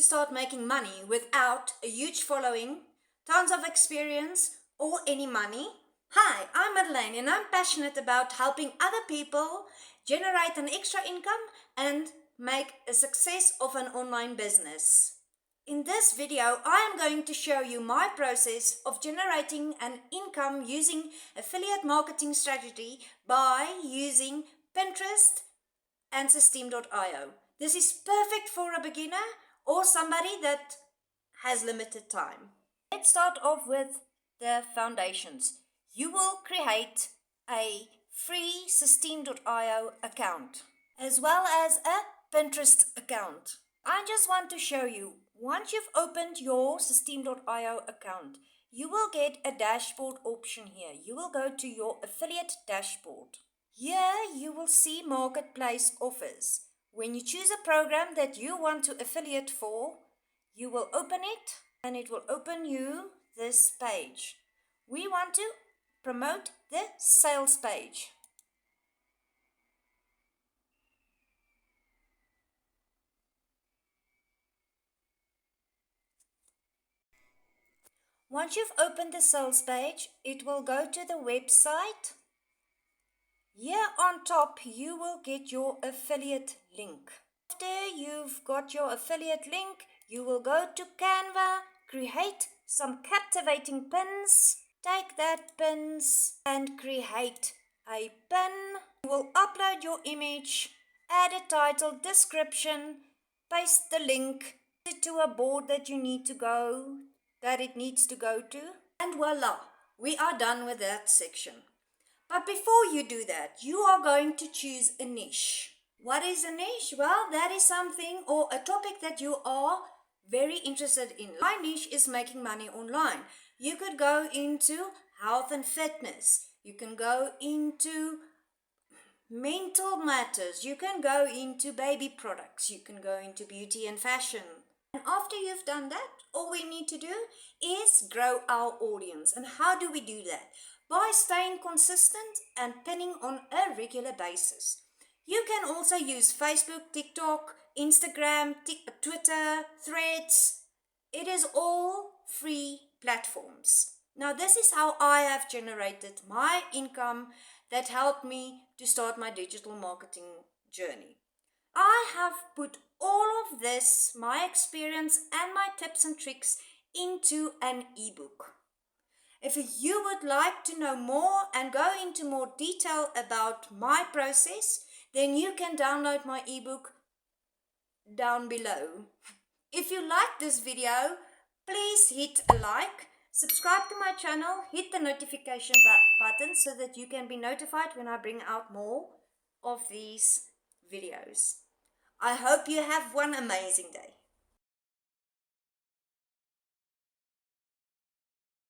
start making money without a huge following, tons of experience, or any money? Hi, I'm Madeleine and I'm passionate about helping other people generate an extra income and make a success of an online business. In this video, I am going to show you my process of generating an income using affiliate marketing strategy by using Pinterest and System.io. This is perfect for a beginner or somebody that has limited time. Let's start off with the foundations. You will create a free System.io account as well as a Pinterest account. I just want to show you, once you've opened your System.io account, you will get a dashboard option here. You will go to your affiliate dashboard. Here you will see marketplace offers. When you choose a program that you want to affiliate for, you will open it and it will open you this page. We want to promote the sales page. Once you've opened the sales page, it will go to the website. Here on top, you will get your affiliate link. After you've got your affiliate link, you will go to Canva, create some captivating pins, take that pins and create a pin. You will upload your image, add a title, description, paste the link to a board that it needs to go to, and voila, we are done with that section. But before you do that, you are going to choose a niche. What is a niche? Well, that is something or a topic that you are very interested in. My niche is making money online. You could go into health and fitness. You can go into mental matters. You can go into baby products. You can go into beauty and fashion. And after you've done that, all we need to do is grow our audience. And how do we do that? By staying consistent and pinning on a regular basis. You can also use Facebook, TikTok, Instagram, Twitter, Threads. It is all free platforms. Now, this is how I have generated my income that helped me to start my digital marketing journey. I have put all of this, my experience and my tips and tricks into an ebook. If you would like to know more and go into more detail about my process, then you can download my ebook down below. If you like this video, please hit a like, subscribe to my channel, hit the notification button so that you can be notified when I bring out more of these videos. I hope you have one amazing day.